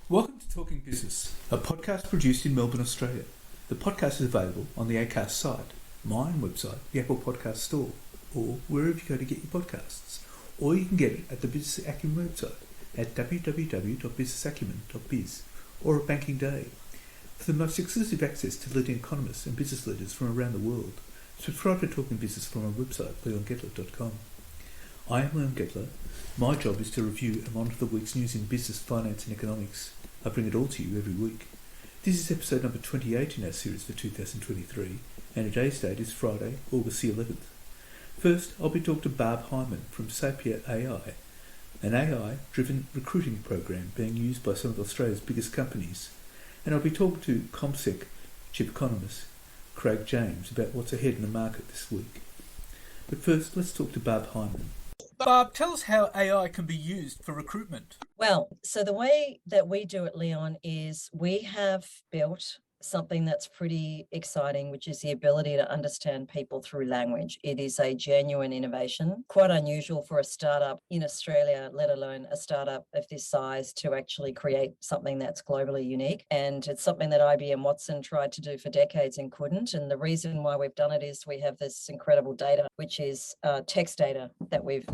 Welcome to Talking Business, a podcast produced in Melbourne, Australia. The podcast is available on the Acast site, my own website, the Apple Podcast Store, or wherever you go to get your podcasts. Or you can get it at the Business Acumen website at www.businessacumen.biz or at Banking Day. For the most exclusive access to leading economists and business leaders from around the world, subscribe to Talking Business from our website, leongettler.com. I am Leon Gettler. My job is to review and monitor the week's news in business, finance and economics. I bring it all to you every week. This is episode number 28 in our series for 2023, and today's date is Friday, August the 11th. First, I'll be talking to Barb Hyman from Sapia.ai, an AI-driven recruiting program being used by some of Australia's biggest companies. And I'll be talking to CommSec chief economist Craig James about what's ahead in the market this week. But first, let's talk to Barb Hyman. Barb, tell us how AI can be used for recruitment. Well, so the way that we do it, Leon, is we have built something that's pretty exciting, which is the ability to understand people through language. It is a genuine innovation, quite unusual for a startup in Australia, let alone a startup of this size, to actually create something that's globally unique. And it's something that IBM Watson tried to do for decades and couldn't. And the reason why we've done it is we have this incredible data, which is text data that we've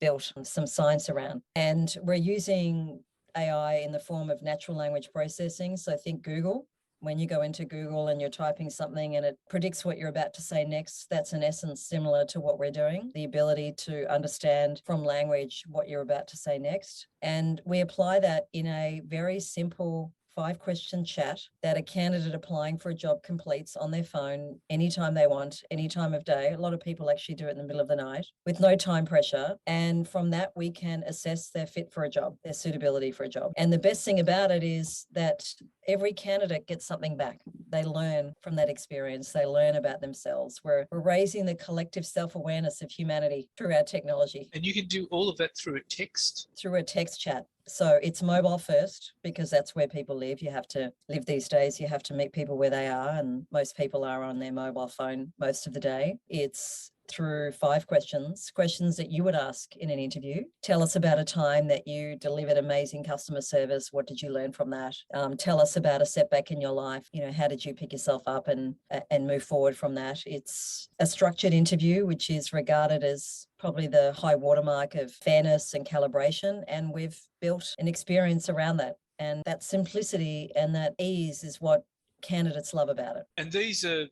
built some science around. And we're using AI in the form of natural language processing. So think Google. When you go into Google and you're typing something and it predicts what you're about to say next, that's in essence similar to what we're doing, the ability to understand from language what you're about to say next. And we apply that in a very simple 5-question chat that a candidate applying for a job completes on their phone anytime they want, any time of day. A lot of people actually do it in the middle of the night with no time pressure. And from that, we can assess their fit for a job, their suitability for a job. And the best thing about it is that every candidate gets something back. They learn from that experience. They learn about themselves. We're raising the collective self-awareness of humanity through our technology. And you can do all of that through a text? Through a text chat. So it's mobile first, because that's where people live. You have to live these days. You have to meet people where they are, and most people are on their mobile phone most of the day. It's through 5 questions that you would ask in an interview. Tell us about a time that you delivered amazing customer service. What did you learn from that? Tell us about a setback in your life. How did you pick yourself up and move forward from that? It's a structured interview, which is regarded as probably the high watermark of fairness and calibration. And we've built an experience around that. And that simplicity and that ease is what candidates love about it. And these are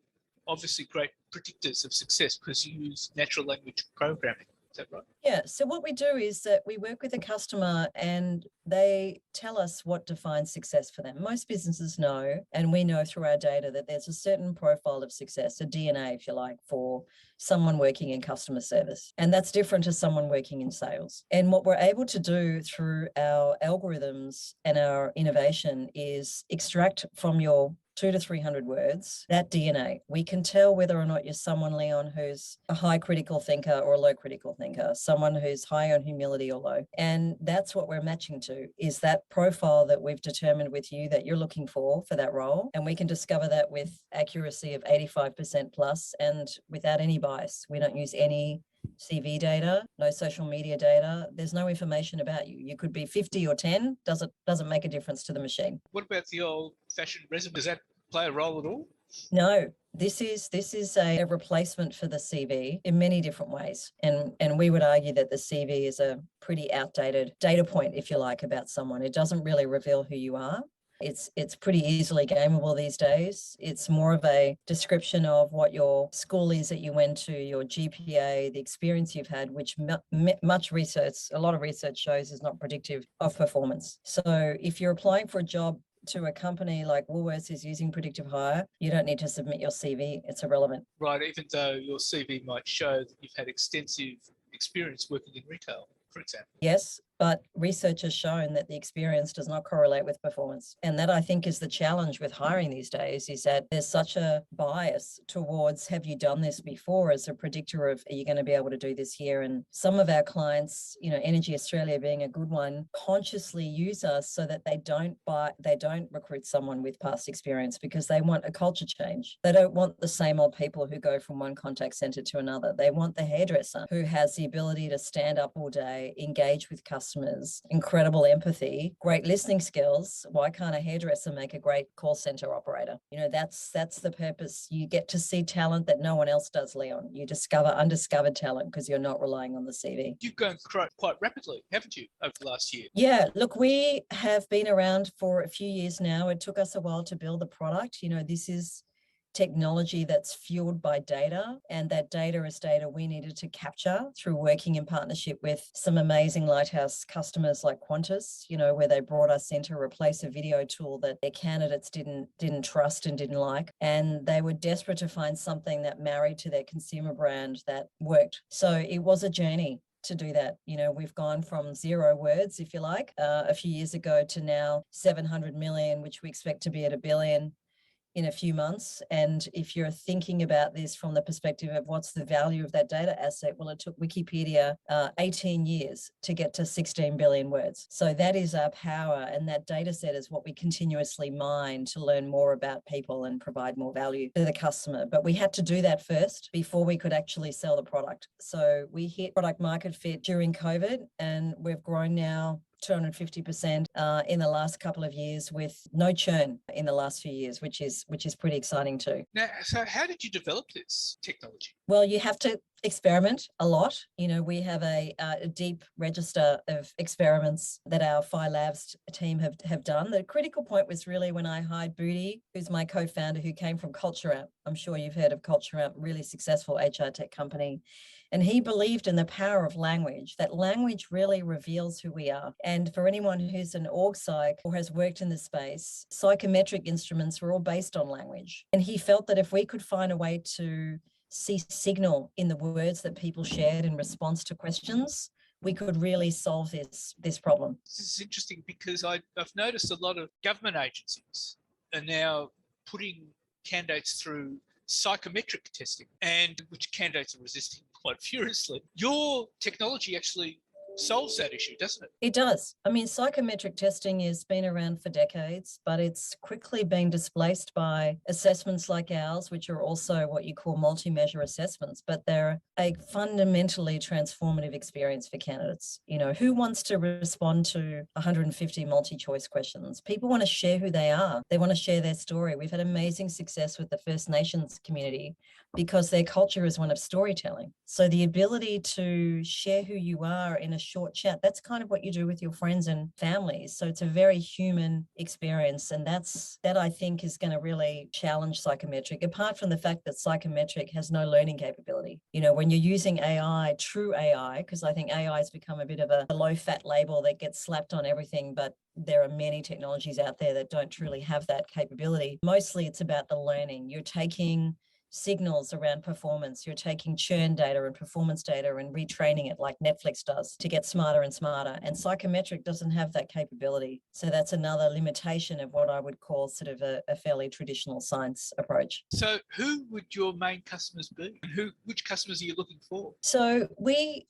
obviously great predictors of success because you use natural language programming. Is that right? Yeah. So what we do is that we work with a customer and they tell us what defines success for them. Most businesses know, and we know through our data, that there's a certain profile of success, a DNA, if you like, for someone working in customer service. And that's different to someone working in sales. And what we're able to do through our algorithms and our innovation is extract from your 200 to 300 words, that DNA. We can tell whether or not you're someone, Leon, who's a high critical thinker or a low critical thinker, someone who's high on humility or low. And that's what we're matching to, is that profile that we've determined with you that you're looking for that role. And we can discover that with accuracy of 85% plus and without any bias. We don't use any CV data, no social media data. There's no information about you. You could be 50 or 10, doesn't make a difference to the machine. What about the old-fashioned resume? Does that play a role at all? No, this is a replacement for the CV in many different ways. And we would argue that the CV is a pretty outdated data point, if you like, about someone. It doesn't really reveal who you are. It's pretty easily gameable these days. It's more of a description of what your school is that you went to, your GPA, the experience you've had, which a lot of research shows is not predictive of performance. So if you're applying for a job to a company like Woolworths is using predictive hire, you don't need to submit your CV. It's irrelevant. Right, even though your CV might show that you've had extensive experience working in retail, for example. Yes, but research has shown that the experience does not correlate with performance. And that, I think, is the challenge with hiring these days, is that there's such a bias towards, have you done this before, as a predictor of, are you going to be able to do this here? And some of our clients, Energy Australia being a good one, consciously use us so that they don't recruit someone with past experience, because they want a culture change. They don't want the same old people who go from one contact center to another. They want the hairdresser who has the ability to stand up all day, engage with customers, customers, incredible empathy, great listening skills. Why can't a hairdresser make a great call center operator? You know, that's the purpose. You get to see talent that no one else does, Leon. You discover undiscovered talent because you're not relying on the CV. You've grown quite rapidly, haven't you, over the last year? Yeah, look, we have been around for a few years now. It took us a while to build the product. You know, this is technology that's fueled by data, and that data is data we needed to capture through working in partnership with some amazing lighthouse customers like Qantas, you know, where they brought us in to replace a video tool that their candidates didn't trust and didn't like, and they were desperate to find something that married to their consumer brand that worked. So it was a journey to do that. You know, we've gone from 0 words, if you like, a few years ago to now 700 million, which we expect to be at 1 billion in a few months. And if you're thinking about this from the perspective of what's the value of that data asset, well, it took Wikipedia 18 years to get to 16 billion words. So that is our power, and that data set is what we continuously mine to learn more about people and provide more value to the customer. But we had to do that first before we could actually sell the product. So we hit product market fit during COVID, and we've grown now 250% in the last couple of years with no churn in the last few years, which is pretty exciting too. Now, so how did you develop this technology? Well, you have to experiment a lot. You know, we have a deep register of experiments that our Phi Labs team have done. The critical point was really when I hired Booty, who's my co-founder, who came from Culture Amp. I'm sure you've heard of Culture Amp, really successful HR tech company. And he believed in the power of language, that language really reveals who we are. And for anyone who's an org psych or has worked in the space, psychometric instruments were all based on language. And he felt that if we could find a way to see signal in the words that people shared in response to questions, we could really solve this problem. This is interesting because I've noticed a lot of government agencies are now putting candidates through psychometric testing, and which candidates are resisting quite furiously. Your technology actually solves that issue, doesn't it? It does. I mean, psychometric testing has been around for decades, but it's quickly being displaced by assessments like ours, which are also what you call multi-measure assessments, but they're a fundamentally transformative experience for candidates. You know, who wants to respond to 150 multi-choice questions? People want to share who they are. They want to share their story. We've had amazing success with the First Nations community because their culture is one of storytelling. So the ability to share who you are in a short chat, that's kind of what you do with your friends and families. So it's a very human experience. And that I think is going to really challenge psychometric, apart from the fact that psychometric has no learning capability. You know, when you're using AI, true AI, because I think AI has become a bit of a low-fat label that gets slapped on everything, but there are many technologies out there that don't truly have that capability. Mostly it's about the learning. You're taking signals around performance. You're taking churn data and performance data and retraining it like Netflix does to get smarter and smarter. And psychometric doesn't have that capability. So that's another limitation of what I would call sort of a fairly traditional science approach. So who would your main customers be? And which customers are you looking for? So we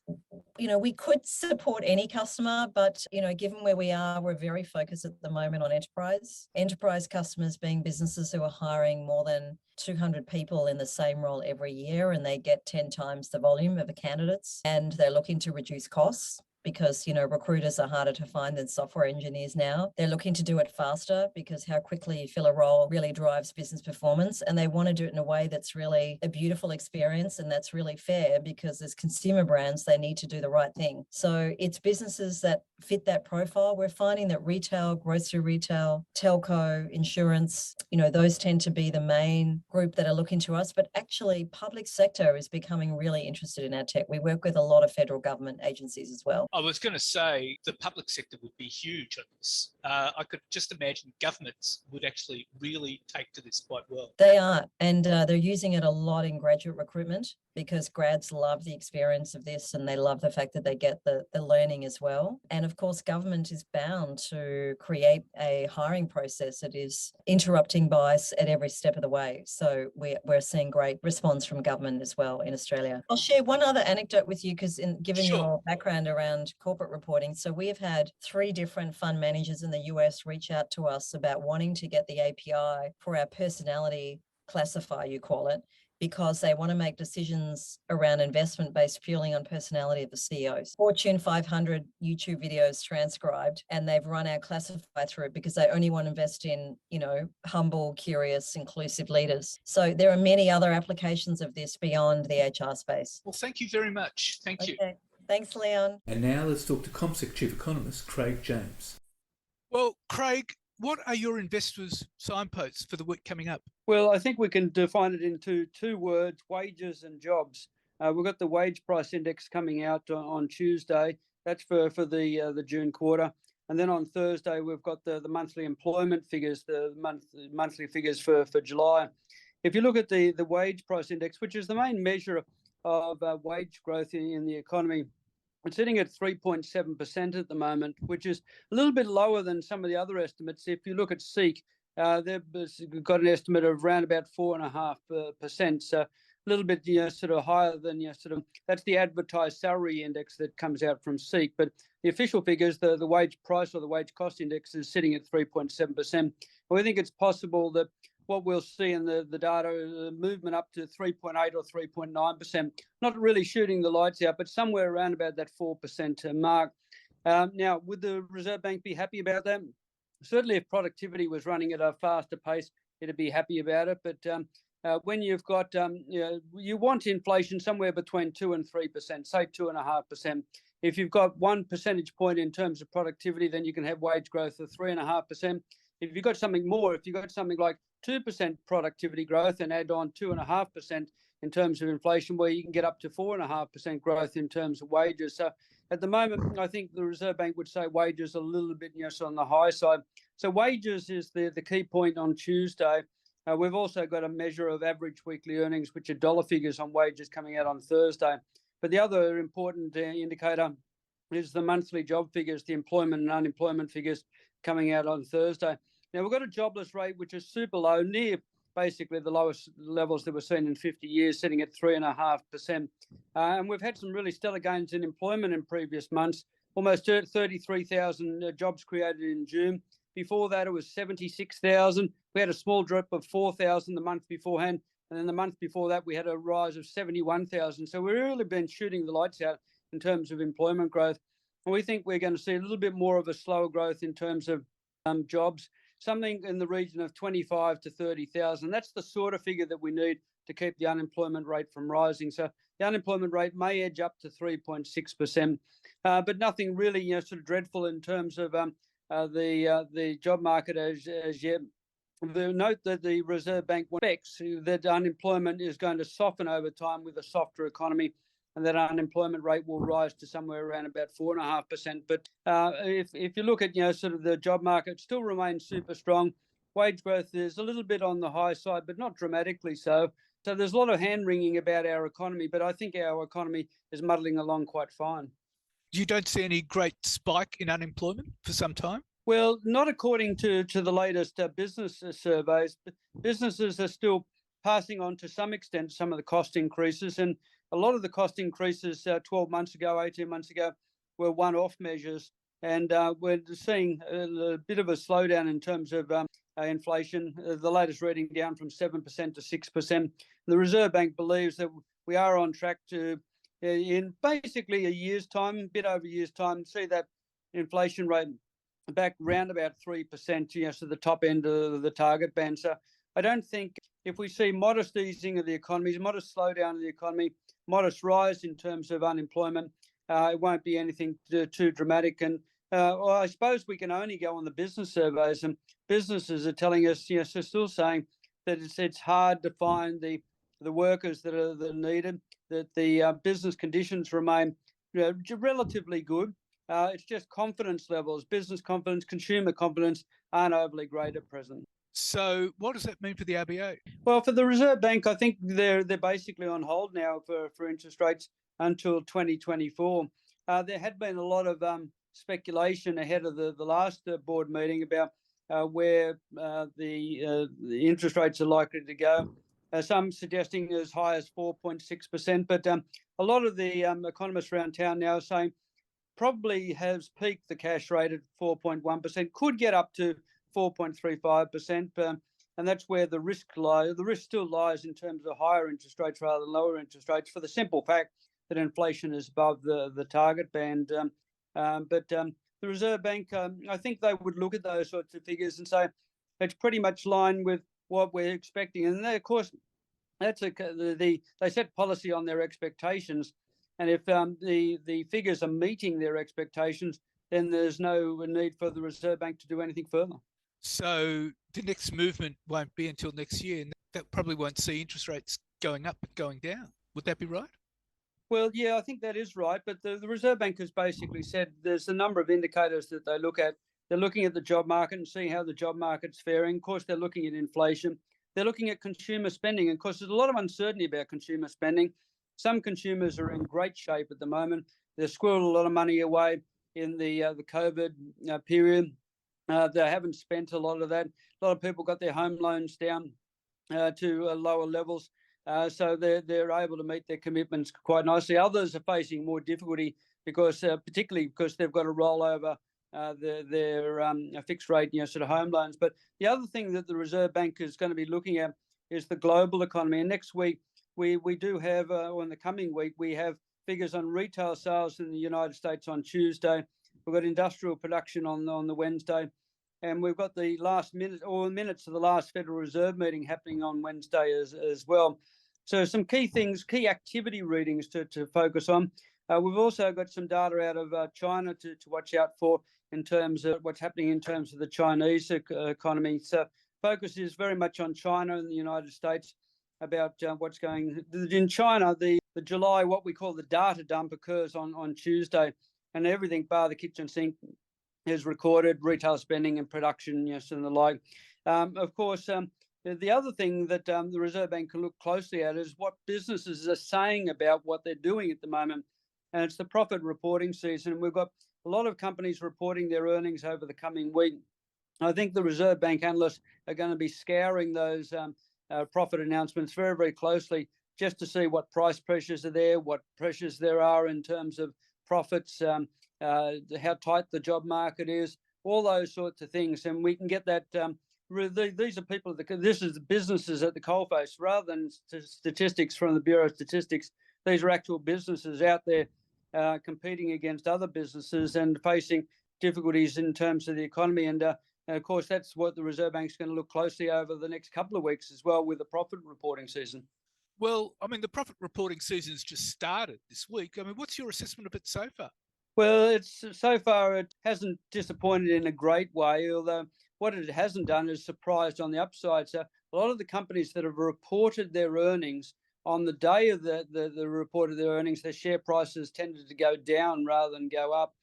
could support any customer, but, you know, given where we are, we're very focused at the moment on enterprise. Enterprise customers being businesses who are hiring more than 200 people in the same role every year, and they get 10 times the volume of the candidates, and they're looking to reduce costs because, you know, recruiters are harder to find than software engineers now. They're looking to do it faster because how quickly you fill a role really drives business performance. And they want to do it in a way that's really a beautiful experience and that's really fair, because as consumer brands, they need to do the right thing. So it's businesses that fit that profile. We're finding that retail, grocery retail, telco, insurance, you know, those tend to be the main group that are looking to us. But actually, public sector is becoming really interested in our tech. We work with a lot of federal government agencies as well. I was going to say the public sector would be huge on this. I could just imagine governments would actually really take to this quite well. They are, and they're using it a lot in graduate recruitment because grads love the experience of this and they love the fact that they get the learning as well. And of course, government is bound to create a hiring process that is interrupting bias at every step of the way. So we're seeing great response from government as well in Australia. I'll share one other anecdote with you because given Sure. your background around corporate reporting, so we have had 3 different fund managers in the US reach out to us about wanting to get the API for our personality classifier, you call it, because they want to make decisions around investment based purely on personality of the CEOs. Fortune 500 YouTube videos transcribed, and they've run our classify through it because they only want to invest in, humble, curious, inclusive leaders. So there are many other applications of this beyond the HR space. Well, thank you very much. Thank you. Thanks, Leon. And now let's talk to CommSec Chief Economist Craig James. Well, Craig, what are your investors' signposts for the week coming up? Well, I think we can define it into two words: wages and jobs. We've got the wage price index coming out on Tuesday. That's for the June quarter. And then on Thursday, we've got the monthly employment figures, the monthly figures for July. If you look at the wage price index, which is the main measure of wage growth in the economy, it's sitting at 3.7% at the moment, which is a little bit lower than some of the other estimates. If you look at SEEK, they've got an estimate of around about 4.5%. So a little bit, sort of higher than, that's the advertised salary index that comes out from SEEK. But the official figures, the wage price or the wage cost index is sitting at 3.7%. We think it's possible that what we'll see in the data, movement up to 3.8 or 3.9%, not really shooting the lights out, but somewhere around about that 4% mark. Now, would the Reserve Bank be happy about that? Certainly, if productivity was running at a faster pace, it'd be happy about it. But when you've got, you want inflation somewhere between 2 and 3%, say 2.5%. If you've got 1 percentage point in terms of productivity, then you can have wage growth of 3.5%. If you've got something more, if you've got something like 2% productivity growth and add on 2.5% in terms of inflation, where you can get up to 4.5% growth in terms of wages. So at the moment, I think the Reserve Bank would say wages are a little bit on the high side. So wages is the key point on Tuesday. We've also got a measure of average weekly earnings, which are dollar figures on wages coming out on Thursday. But the other important indicator is the monthly job figures, the employment and unemployment figures coming out on Thursday. Now, we've got a jobless rate which is super low, near basically the lowest levels that we've seen in 50 years, sitting at 3.5%. And we've had some really stellar gains in employment in previous months, almost 33,000 jobs created in June. Before that, it was 76,000. We had a small drop of 4,000 the month beforehand. And then the month before that, we had a rise of 71,000. So we've really been shooting the lights out in terms of employment growth. And we think we're going to see a little bit more of a slower growth in terms of jobs, something in the region of 25 to 30,000. That's the sort of figure that we need to keep the unemployment rate from rising. So the unemployment rate may edge up to 3.6%, but nothing really sort of dreadful in terms of the job market as yet. Note that the Reserve Bank expects that unemployment is going to soften over time with a softer economy, and that unemployment rate will rise to somewhere around about 4.5%. But if you look at sort of the job market, still remains super strong. Wage growth is a little bit on the high side, but not dramatically so. So there's a lot of hand wringing about our economy, but I think our economy is muddling along quite fine. You don't see any great spike in unemployment for some time? Well, not according to the latest business surveys. Businesses are still passing on to some extent some of the cost increases, and a lot of the cost increases 12 months ago, 18 months ago, were one-off measures. And we're seeing a bit of a slowdown in terms of inflation, the latest reading down from 7% to 6%. The Reserve Bank believes that we are on track to, in basically a year's time, a bit over a year's time, see that inflation rate back round about 3%, to the top end of the target band. So I don't think if we see modest easing of the economy, modest slowdown of the economy, modest rise in terms of unemployment, it won't be anything too dramatic. And well, I suppose we can only go on the business surveys, and businesses are telling us, they're still saying that it's hard to find the workers that are needed, that the business conditions remain relatively good. It's just confidence levels, business confidence, consumer confidence aren't overly great at present. So what does that mean for the RBA? Well, for the Reserve Bank, I think they're basically on hold now for interest rates until 2024. There had been a lot of speculation ahead of the last board meeting about where the interest rates are likely to go. Some suggesting as high as 4.6%, but a lot of the economists around town now are saying probably has peaked the cash rate at 4.1%, could get up to 4.35%. and that's where the risk lies. The risk still lies in terms of higher interest rates rather than lower interest rates, for the simple fact that inflation is above the target band. But the Reserve Bank, I think they would look at those sorts of figures and say it's pretty much line with what we're expecting. And they, of course, they set policy on their expectations, and if the figures are meeting their expectations, then there's no need for the Reserve Bank to do anything further. So the next movement won't be until next year, and that probably won't see interest rates going up and going down. Would that be right? Well, yeah, I think that is right. But the Reserve Bank has basically said there's a number of indicators that they look at. They're looking at the job market and seeing how the job market's faring. Of course, they're looking at inflation. They're looking at consumer spending. And of course, there's a lot of uncertainty about consumer spending. Some consumers are in great shape at the moment. They've squirreled a lot of money away in the COVID period. They haven't spent a lot of that. A lot of people got their home loans down to lower levels. So they're able to meet their commitments quite nicely. Others are facing more difficulty because, particularly because they've got to roll over their fixed rate, sort of home loans. But the other thing that the Reserve Bank is going to be looking at is the global economy. And next week we do have, or in the coming week, we have figures on retail sales in the United States on Tuesday. We've got industrial production on the Wednesday. And we've got the last minutes of the last Federal Reserve meeting happening on Wednesday as well. So some key things, key activity readings to focus on. We've also got some data out of China to watch out for in terms of what's happening in terms of the Chinese economy. So focus is very much on China and the United States about what's going in China. The July, what we call the data dump, occurs on Tuesday, and everything bar the kitchen sink is recorded, retail spending and production, and the like. Of course, the other thing that the Reserve Bank can look closely at is what businesses are saying about what they're doing at the moment. And it's the profit reporting season. We've got a lot of companies reporting their earnings over the coming week. I think the Reserve Bank analysts are going to be scouring those profit announcements very, very closely just to see what price pressures are there, what pressures there are in terms of profits, how tight the job market is, all those sorts of things. And we can get that. These are people, this is the businesses at the coalface rather than statistics from the Bureau of Statistics. These are actual businesses out there competing against other businesses and facing difficulties in terms of the economy. And of course, that's what the Reserve Bank is going to look closely over the next couple of weeks as well with the profit reporting season. Well, I mean, the profit reporting season's just started this week. I mean, what's your assessment of it so far? Well, so far it hasn't disappointed in a great way, although what it hasn't done is surprised on the upside. So a lot of the companies that have reported their earnings on the day of the report of their earnings, their share prices tended to go down rather than go up.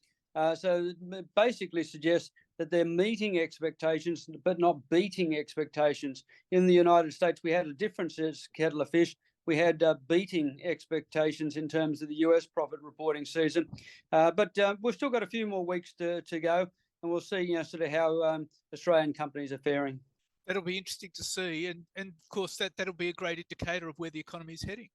So it basically suggests that they're meeting expectations but not beating expectations. In the United States, we had a different kettle of fish. We had beating expectations in terms of the US profit reporting season. But we've still got a few more weeks to go, and we'll see sort of how Australian companies are faring. That'll be interesting to see. And of course, that'll be a great indicator of where the economy is heading.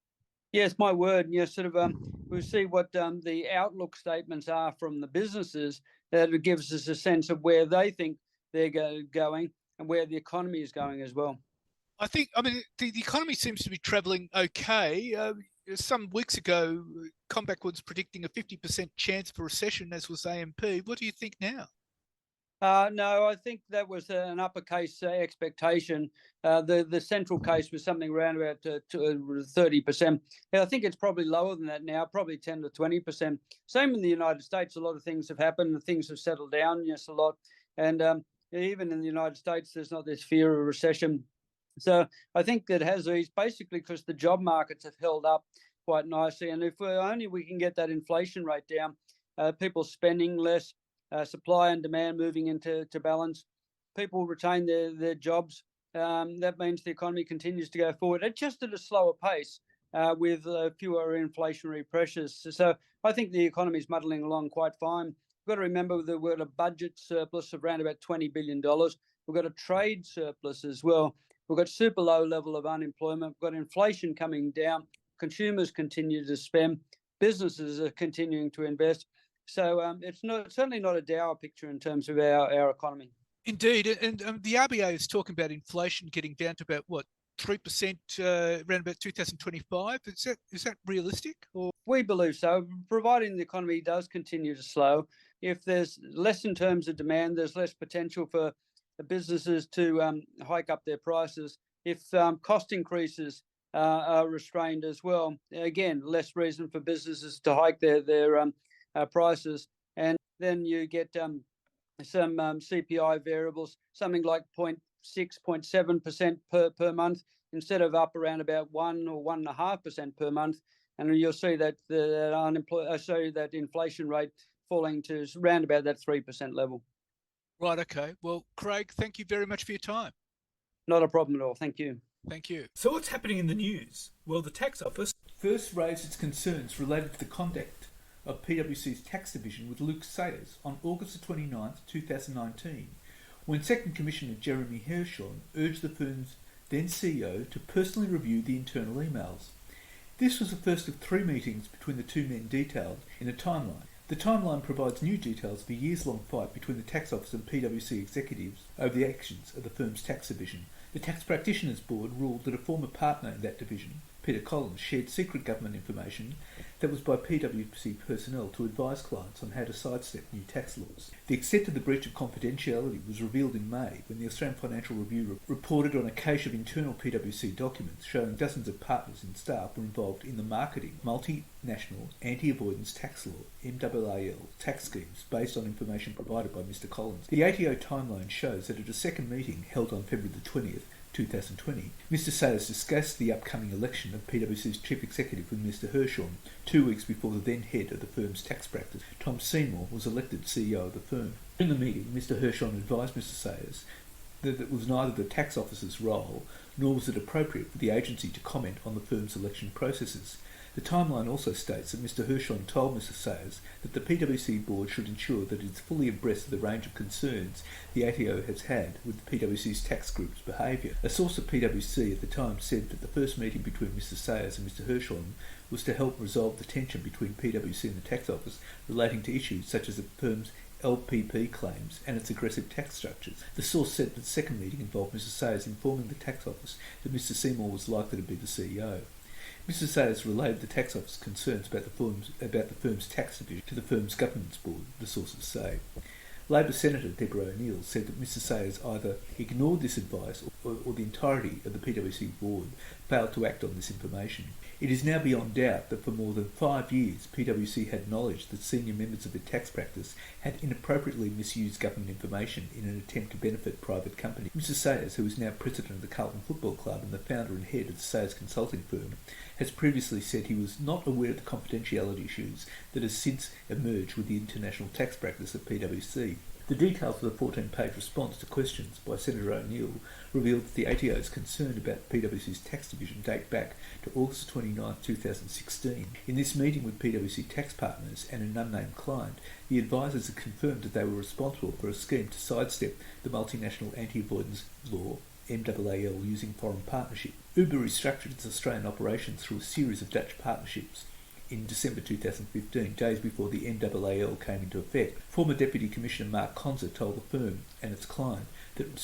Yes, my word. Sort of we'll see what the outlook statements are from the businesses. That gives us a sense of where they think they're going and where the economy is going as well. I mean, the economy seems to be travelling okay. Some weeks ago, Comback was predicting a 50% chance for recession, as was AMP. What do you think now? No, I think that was an uppercase expectation. The central case was something around about 30%. I think it's probably lower than that now, probably 10 to 20%. Same in the United States. A lot of things have happened and things have settled down, a lot. And even in the United States, there's not this fear of recession. So I think that has eased basically because the job markets have held up quite nicely. And if only we can get that inflation rate down, people spending less, supply and demand moving into balance, people retain their jobs. That means the economy continues to go forward just at a slower pace with fewer inflationary pressures. So I think the economy is muddling along quite fine. We've got to remember that we've got a budget surplus of around about $20 billion. We've got a trade surplus as well. We've got super low level of unemployment. We've got inflation coming down. Consumers continue to spend. Businesses are continuing to invest. So it's certainly not a dour picture in terms of our economy. Indeed, and the RBA is talking about inflation getting down to about, what, 3% around about 2025? Is that realistic? Or We believe so, providing the economy does continue to slow. If there's less in terms of demand, there's less potential for the businesses to hike up their prices. If cost increases are restrained as well, again, less reason for businesses to hike their prices. And then you get some CPI variables, something like 0.6, 0.7% per month, instead of up around about 1 or 1.5% per month. And you'll see that that inflation rate falling to around about that 3% level. right, okay. Well, Craig, thank you very much for your time. Not a problem at all. Thank you. Thank you. So what's happening in the news? Well, the tax office first raised its concerns related to the conduct of PwC's tax division with Luke Sayers on August 29th, 2019, when Second Commissioner Jeremy Hershon urged the firm's then CEO to personally review the internal emails. This was the first of 3 meetings between the two men detailed in a timeline. The timeline provides new details of a years-long fight between the tax office and PwC executives over the actions of the firm's tax division. The Tax Practitioners Board ruled that a former partner in that division, Peter Collins, shared secret government information that was by PwC personnel to advise clients on how to sidestep new tax laws. The extent of the breach of confidentiality was revealed in May when the Australian Financial Review reported on a cache of internal PwC documents showing dozens of partners and staff were involved in the marketing multinational anti-avoidance tax law (MAAL) tax schemes based on information provided by Mr Collins. The ATO timeline shows that at a second meeting held on February the 20th, 2020, Mr Sayers discussed the upcoming election of PwC's chief executive with Mr Hershon 2 weeks before the then head of the firm's tax practice, Tom Seymour, was elected CEO of the firm. In the meeting, Mr Hershon advised Mr Sayers that it was neither the tax officer's role nor was it appropriate for the agency to comment on the firm's election processes. The timeline also states that Mr Hershon told Mr Sayers that the PwC board should ensure that it is fully abreast of the range of concerns the ATO has had with PwC's tax group's behaviour. A source at PwC at the time said that the first meeting between Mr Sayers and Mr Hershon was to help resolve the tension between PwC and the tax office relating to issues such as the firm's LPP claims and its aggressive tax structures. The source said that the second meeting involved Mr Sayers informing the tax office that Mr Seymour was likely to be the CEO. Mr Sayers relayed the tax office concerns about the firm's tax division to the firm's governance board, the sources say. Labor Senator Deborah O'Neill said that Mr Sayers either ignored this advice or the entirety of the PwC board failed to act on this information. It is now beyond doubt that for more than 5 years PwC had knowledge that senior members of the tax practice had inappropriately misused government information in an attempt to benefit private companies. Mr Sayers, who is now president of the Carlton Football Club and the founder and head of the Sayers Consulting firm, has previously said he was not aware of the confidentiality issues that has since emerged with the international tax practice of PwC. The details of the 14-page response to questions by Senator O'Neill revealed that the ATO's concern about PwC's tax division date back to August 29, 2016. In this meeting with PwC tax partners and an unnamed client, the advisors had confirmed that they were responsible for a scheme to sidestep the multinational anti-avoidance law MAAL using foreign partnership. Uber restructured its Australian operations through a series of Dutch partnerships in December 2015, days before the MAAL came into effect. Former Deputy Commissioner Mark Conzer told the firm and its client that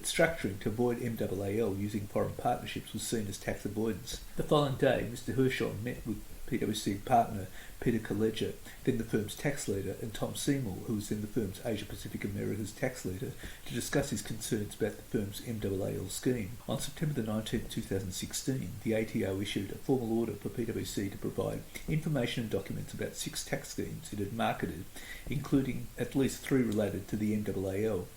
structuring to avoid MAAL using foreign partnerships was seen as tax avoidance. The following day, Mr Hershon met with PwC partner Peter Colleger, then the firm's tax leader, and Tom Seymour, who was then the firm's Asia Pacific Americas tax leader, to discuss his concerns about the firm's MAAL scheme. On September 19, 2016, the ATO issued a formal order for PwC to provide information and documents about 6 tax schemes it had marketed, including at least 3 related to the MAAL.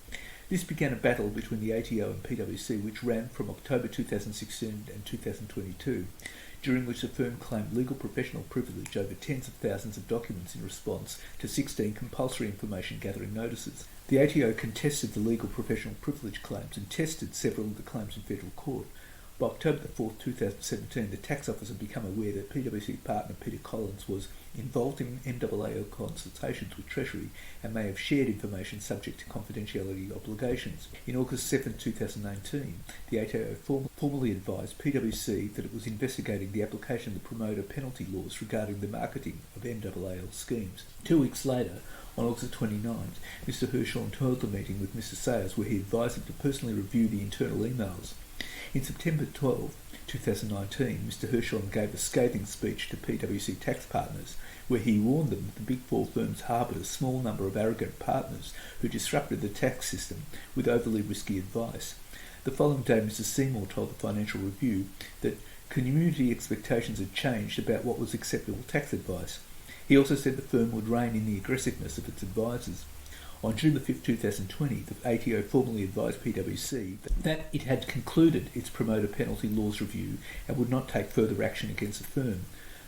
This began a battle between the ATO and PwC, which ran from October 2016 and 2022. During which the firm claimed legal professional privilege over tens of thousands of documents in response to 16 compulsory information gathering notices. The ATO contested the legal professional privilege claims and tested several of the claims in federal court. By October 4, 2017, the tax office had become aware that PwC partner Peter Collins was involved in MAAL consultations with Treasury and may have shared information subject to confidentiality obligations. In August 7, 2019, the ATO formally advised PwC that it was investigating the application of the promoter penalty laws regarding the marketing of MAAL schemes. 2 weeks later, On August 29th, Mr Hirschhorn held the meeting with Mr Sayers where he advised him to personally review the internal emails. In September 12, 2019, Mr Hirschhorn gave a scathing speech to PwC tax partners where he warned them that the Big Four firms harboured a small number of arrogant partners who disrupted the tax system with overly risky advice. The following day, Mr Seymour told the Financial Review that community expectations had changed about what was acceptable tax advice. He also said the firm would rein in the aggressiveness of its advisors. On June 5, 2020, the ATO formally advised PwC that it had concluded its promoter penalty laws review and would not take further action against the firm.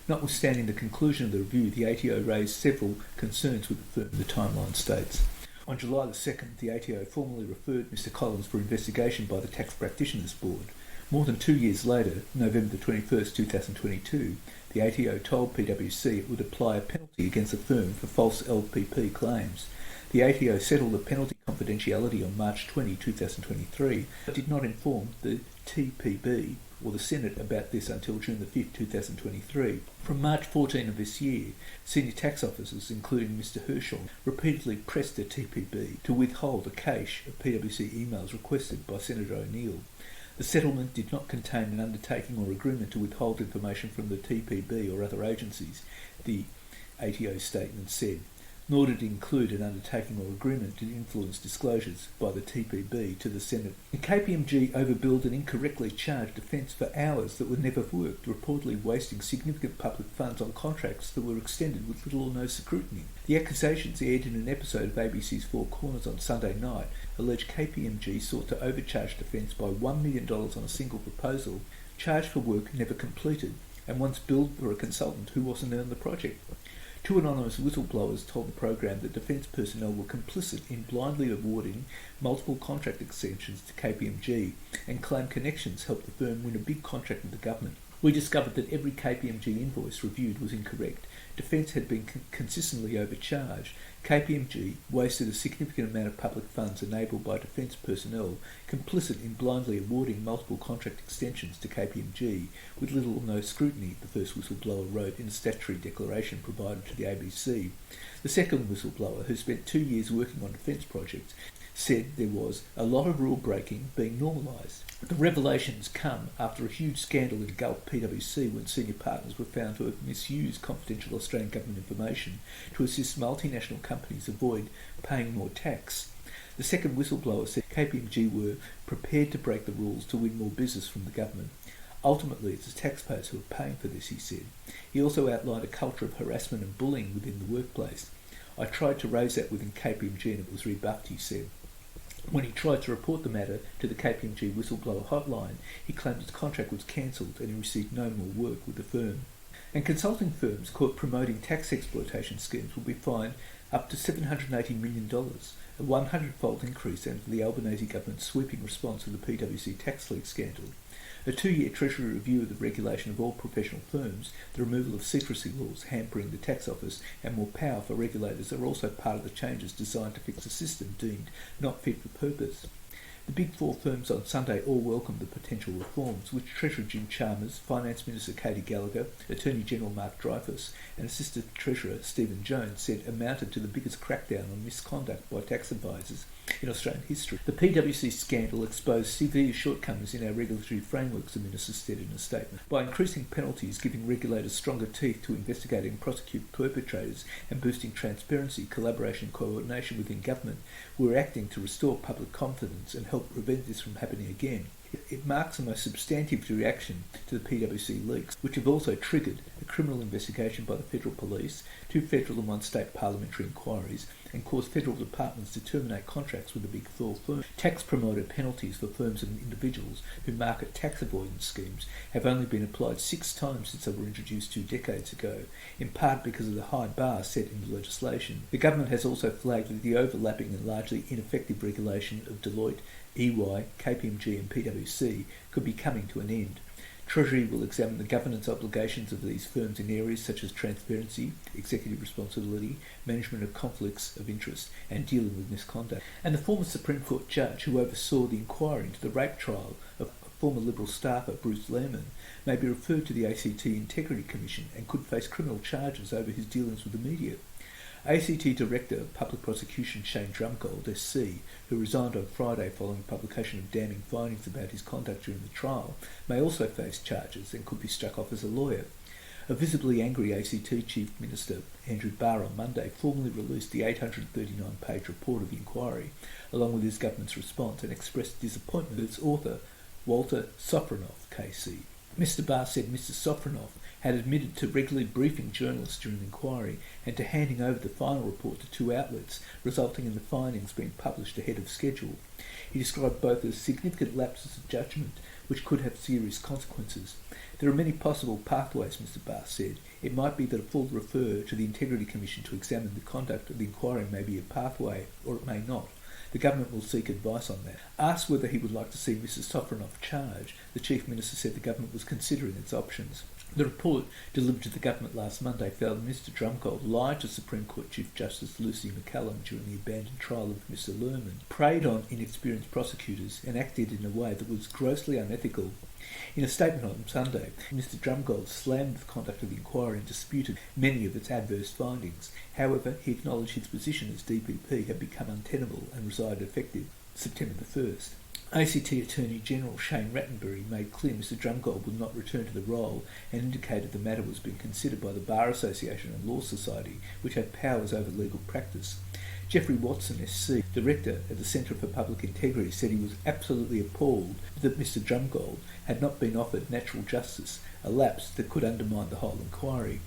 Notwithstanding the conclusion of the review, the ATO raised several concerns with the firm, the timeline states. On July 2nd, the ATO formally referred Mr Collins for investigation by the Tax Practitioners Board. More than 2 years later, November 21, 2022, the ATO told PwC it would apply a penalty against the firm for false LPP claims. The ATO settled the penalty confidentiality on March 20, 2023, but did not inform the TPB or the Senate about this until June 5, 2023. From March 14 of this year, senior tax officers, including Mr Hirschhorn, repeatedly pressed the TPB to withhold a cache of PwC emails requested by Senator O'Neill. The settlement did not contain an undertaking or agreement to withhold information from the TPB or other agencies, the ATO statement said, nor did it include an undertaking or agreement to influence disclosures by the TPB to the Senate. The KPMG overbilled and incorrectly charged defence for hours that were never worked, reportedly wasting significant public funds on contracts that were extended with little or no scrutiny. The accusations aired in an episode of ABC's Four Corners on Sunday night alleged KPMG sought to overcharge defence by $1 million on a single proposal, charged for work never completed, and once billed for a consultant who wasn't on the project. Two anonymous whistleblowers told the program that defence personnel were complicit in blindly awarding multiple contract extensions to KPMG and claimed connections helped the firm win a big contract with the government. We discovered that every KPMG invoice reviewed was incorrect. Defence had been consistently overcharged. KPMG wasted a significant amount of public funds enabled by defence personnel, complicit in blindly awarding multiple contract extensions to KPMG with little or no scrutiny, the first whistleblower wrote in a statutory declaration provided to the ABC. The second whistleblower, who spent 2 years working on defence projects, said there was a lot of rule breaking being normalised. The revelations come after a huge scandal in Gulf PwC when senior partners were found to have misused confidential Australian government information to assist multinational companies avoid paying more tax. The second whistleblower said KPMG were prepared to break the rules to win more business from the government. Ultimately, it's the taxpayers who are paying for this, he said. He also outlined a culture of harassment and bullying within the workplace. I tried to raise that within KPMG and it was rebuffed, he said. When he tried to report the matter to the KPMG whistleblower hotline, he claimed his contract was cancelled and he received no more work with the firm. And consulting firms caught promoting tax exploitation schemes will be fined up to $780 million, a 100-fold increase after the Albanese government's sweeping response to the PwC tax leak scandal. A 2-year Treasury review of the regulation of all professional firms, the removal of secrecy laws hampering the tax office, and more power for regulators are also part of the changes designed to fix a system deemed not fit for purpose. The Big Four firms on Sunday all welcomed the potential reforms, which Treasurer Jim Chalmers, Finance Minister Katie Gallagher, Attorney General Mark Dreyfus and Assistant Treasurer Stephen Jones said amounted to the biggest crackdown on misconduct by tax advisors in Australian history. The PwC scandal exposed severe shortcomings in our regulatory frameworks, the Minister said in a statement. By increasing penalties, giving regulators stronger teeth to investigate and prosecute perpetrators, and boosting transparency, collaboration and coordination within government, we're acting to restore public confidence and help prevent this from happening again. It marks the most substantive reaction to the PwC leaks, which have also triggered a criminal investigation by the Federal Police, 2 federal and 1 state parliamentary inquiries, and caused federal departments to terminate contracts with the Big Four firms. Tax promoter penalties for firms and individuals who market tax avoidance schemes have only been applied 6 times since they were introduced 2 decades ago, in part because of the high bar set in the legislation. The government has also flagged that the overlapping and largely ineffective regulation of Deloitte, EY, KPMG and PwC could be coming to an end. Treasury will examine the governance obligations of these firms in areas such as transparency, executive responsibility, management of conflicts of interest and dealing with misconduct. And the former Supreme Court judge who oversaw the inquiry into the rape trial of former Liberal staffer Bruce Lehrmann may be referred to the ACT Integrity Commission and could face criminal charges over his dealings with the media. ACT Director of Public Prosecution Shane Drumgold, SC, who resigned on Friday following publication of damning findings about his conduct during the trial, may also face charges and could be struck off as a lawyer. A visibly angry ACT Chief Minister Andrew Barr on Monday formally released the 839-page report of the inquiry, along with his government's response, and expressed disappointment with its author, Walter Sofronoff, KC. Mr Barr said Mr Sofronoff had admitted to regularly briefing journalists during the inquiry and to handing over the final report to two outlets, resulting in the findings being published ahead of schedule. He described both as significant lapses of judgment, which could have serious consequences. There are many possible pathways, Mr Barr said. It might be that a full refer to the Integrity Commission to examine the conduct of the inquiry may be a pathway, or it may not. The government will seek advice on that. Asked whether he would like to see Mrs Sofronoff charged, the Chief Minister said the government was considering its options. The report delivered to the government last Monday found Mr Drumgold lied to Supreme Court Chief Justice Lucy McCallum during the abandoned trial of Mr Lerman, preyed on inexperienced prosecutors and acted in a way that was grossly unethical. In a statement on Sunday, Mr Drumgold slammed the conduct of the inquiry and disputed many of its adverse findings. However, he acknowledged his position as DPP had become untenable and resigned effective September the 1st. ACT Attorney General Shane Rattenbury made clear Mr Drumgold would not return to the role and indicated the matter was being considered by the Bar Association and Law Society, which have powers over legal practice. Jeffrey Watson, SC, Director at the Centre for Public Integrity, said he was absolutely appalled that Mr Drumgold had not been offered natural justice, a lapse that could undermine the whole inquiry.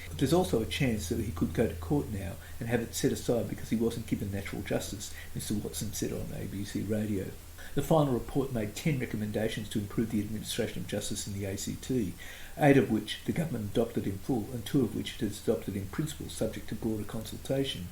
But there's also a chance that he could go to court now and have it set aside because he wasn't given natural justice, Mr Watson said on ABC Radio. The final report made 10 recommendations to improve the administration of justice in the ACT, 8 of which the government adopted in full and 2 of which it has adopted in principle subject to broader consultation.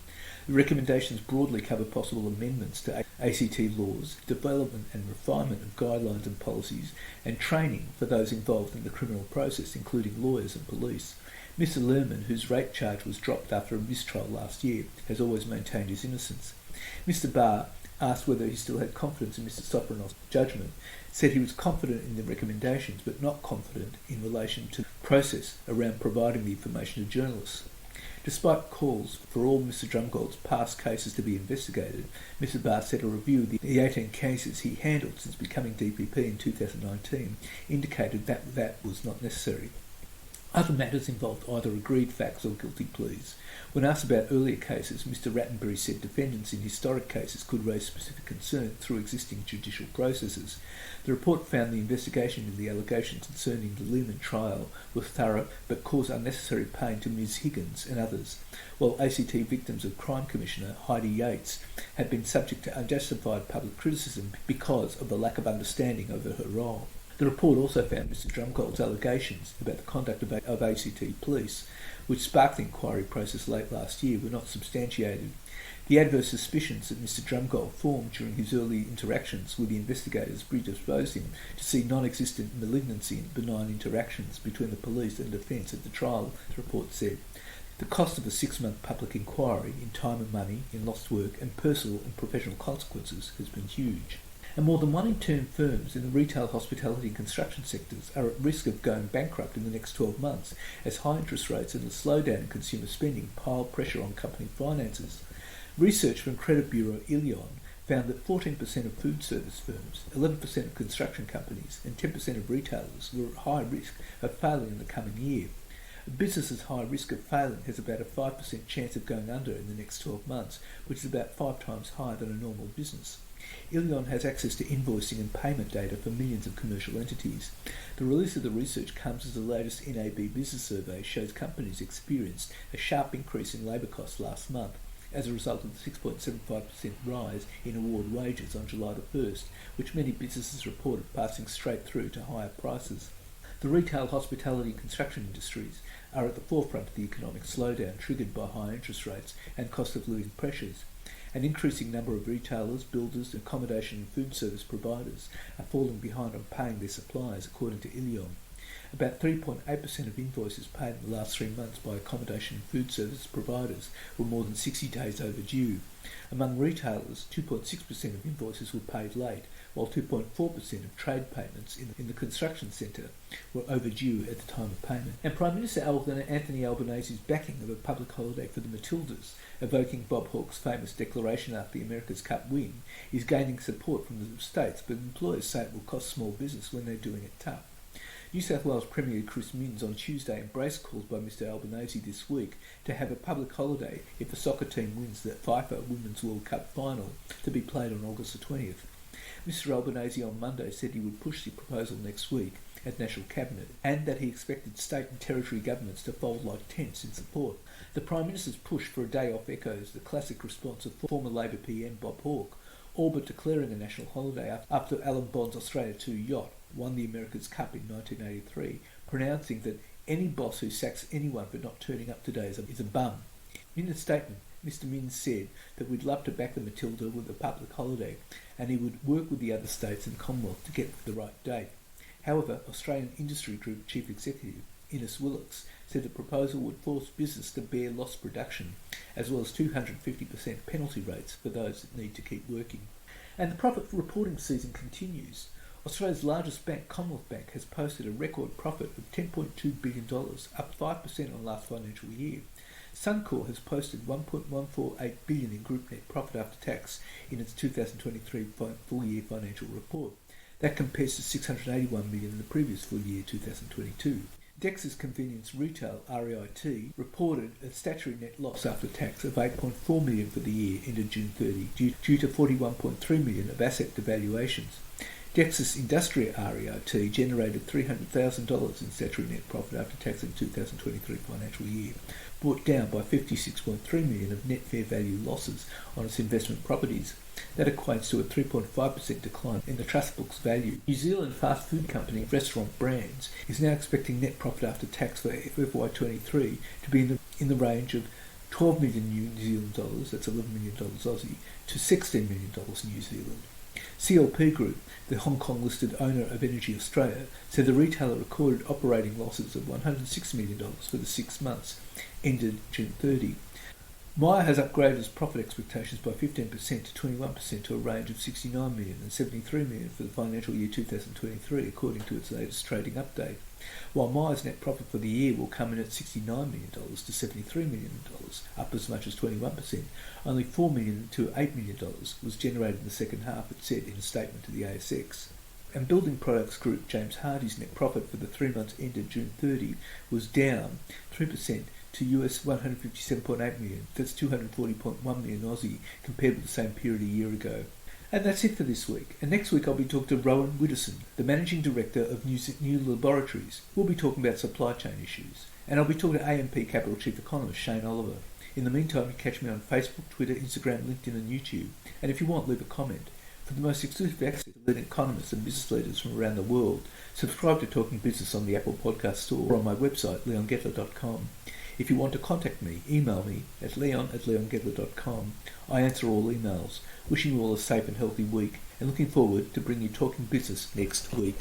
The recommendations broadly cover possible amendments to ACT laws, development and refinement of guidelines and policies, and training for those involved in the criminal process, including lawyers and police. Mr Lerman, whose rape charge was dropped after a mistrial last year, has always maintained his innocence. Mr Barr, asked whether he still had confidence in Mr Sofronoff's judgment, said he was confident in the recommendations but not confident in relation to the process around providing the information to journalists. Despite calls for all Mr Drumgold's past cases to be investigated, Mr Barr said a review of the 18 cases he handled since becoming DPP in 2019 indicated that was not necessary. Other matters involved either agreed facts or guilty pleas. When asked about earlier cases, Mr Rattenbury said defendants in historic cases could raise specific concern through existing judicial processes. The report found the investigation into the allegations concerning the Lehman trial was thorough but caused unnecessary pain to Ms Higgins and others, while ACT Victims of Crime Commissioner Heidi Yates had been subject to unjustified public criticism because of the lack of understanding over her role. The report also found Mr Drumgold's allegations about the conduct of ACT police, which sparked the inquiry process late last year, were not substantiated. The adverse suspicions that Mr Drumgold formed during his early interactions with the investigators predisposed him to see non-existent malignancy in benign interactions between the police and defence at the trial, the report said. The cost of a 6-month public inquiry, in time and money, in lost work and personal and professional consequences, has been huge. And more than 1 in 10 firms in the retail, hospitality and construction sectors are at risk of going bankrupt in the next 12 months as high interest rates and the slowdown in consumer spending pile pressure on company finances. Research from credit bureau Illion found that 14% of food service firms, 11% of construction companies and 10% of retailers were at high risk of failing in the coming year. A business's high risk of failing has about a 5% chance of going under in the next 12 months, which is about 5 times higher than a normal business. Illion has access to invoicing and payment data for millions of commercial entities. The release of the research comes as the latest NAB business survey shows companies experienced a sharp increase in labour costs last month as a result of the 6.75% rise in award wages on July the 1st, which many businesses reported passing straight through to higher prices. The retail, hospitality and construction industries are at the forefront of the economic slowdown triggered by high interest rates and cost of living pressures. An increasing number of retailers, builders, accommodation and food service providers are falling behind on paying their suppliers, according to Illion. About 3.8% of invoices paid in the last 3 months by accommodation and food service providers were more than 60 days overdue. Among retailers, 2.6% of invoices were paid late, while 2.4% of trade payments in the construction sector were overdue at the time of payment. And Prime Minister Anthony Albanese's backing of a public holiday for the Matildas, evoking Bob Hawke's famous declaration after the America's Cup win, is gaining support from the states, but employers say it will cost small business when they're doing it tough. New South Wales Premier Chris Minns on Tuesday embraced calls by Mr Albanese this week to have a public holiday if the soccer team wins the FIFA Women's World Cup final to be played on August the 20th. Mr Albanese on Monday said he would push the proposal next week at National Cabinet and that he expected state and territory governments to fold like tents in support. The Prime Minister's push for a day off echoes the classic response of former Labor PM Bob Hawke, all but declaring a national holiday after Alan Bond's Australia 2 yacht won the America's Cup in 1983, pronouncing that any boss who sacks anyone for not turning up today is a bum. In a statement, Mr Minns said that we'd love to back the Matilda with a public holiday and he would work with the other states and Commonwealth to get the right date. However, Australian Industry Group Chief Executive Innes Willocks said the proposal would force business to bear lost production as well as 250% penalty rates for those that need to keep working. And the profit reporting season continues. Australia's largest bank, Commonwealth Bank, has posted a record profit of $10.2 billion, up 5% on last financial year. Suncorp has posted $1.148 billion in group net profit after tax in its 2023 full-year financial report. That compares to $681 million in the previous full year 2022. Dex's Convenience Retail, REIT, reported a statutory net loss after tax of $8.4 million for the year ended June 30 due to $41.3 million of asset devaluations. Dex's Industrial REIT generated $300,000 in statutory net profit after tax in the 2023 financial year, brought down by $56.3 million of net fair value losses on its investment properties. That equates to a 3.5% decline in the trust book's value. New Zealand fast food company Restaurant Brands is now expecting net profit after tax for FY23 to be in the range of 12 million New Zealand dollars, that's $11 million Aussie, to $16 million New Zealand. CLP Group, the Hong Kong-listed owner of Energy Australia, said the retailer recorded operating losses of $106 million for the 6 months ended June 30. Myer has upgraded its profit expectations by 15% to 21% to a range of $69 million and $73 million for the financial year 2023, according to its latest trading update. While Myer's net profit for the year will come in at $69 million to $73 million, up as much as 21%, only $4 million to $8 million was generated in the second half, it said in a statement to the ASX. And Building Products Group James Hardie's net profit for the 3 months ended June 30 was down 3% to US $157.8 million, that's 240.1 million Aussie, compared with the same period a year ago. And that's it for this week. And next week I'll be talking to Rowan Widdowson, the Managing Director of New Laboratories. We'll be talking about supply chain issues. And I'll be talking to AMP Capital Chief Economist Shane Oliver. In the meantime, you can catch me on Facebook, Twitter, Instagram, LinkedIn and YouTube. And if you want, leave a comment. For the most exclusive access to leading economists and business leaders from around the world, subscribe to Talking Business on the Apple Podcast Store or on my website, leongettler.com. If you want to contact me, email me at leon@leongettler.com. I answer all emails. Wishing you all a safe and healthy week and looking forward to bringing you Talking Business next week.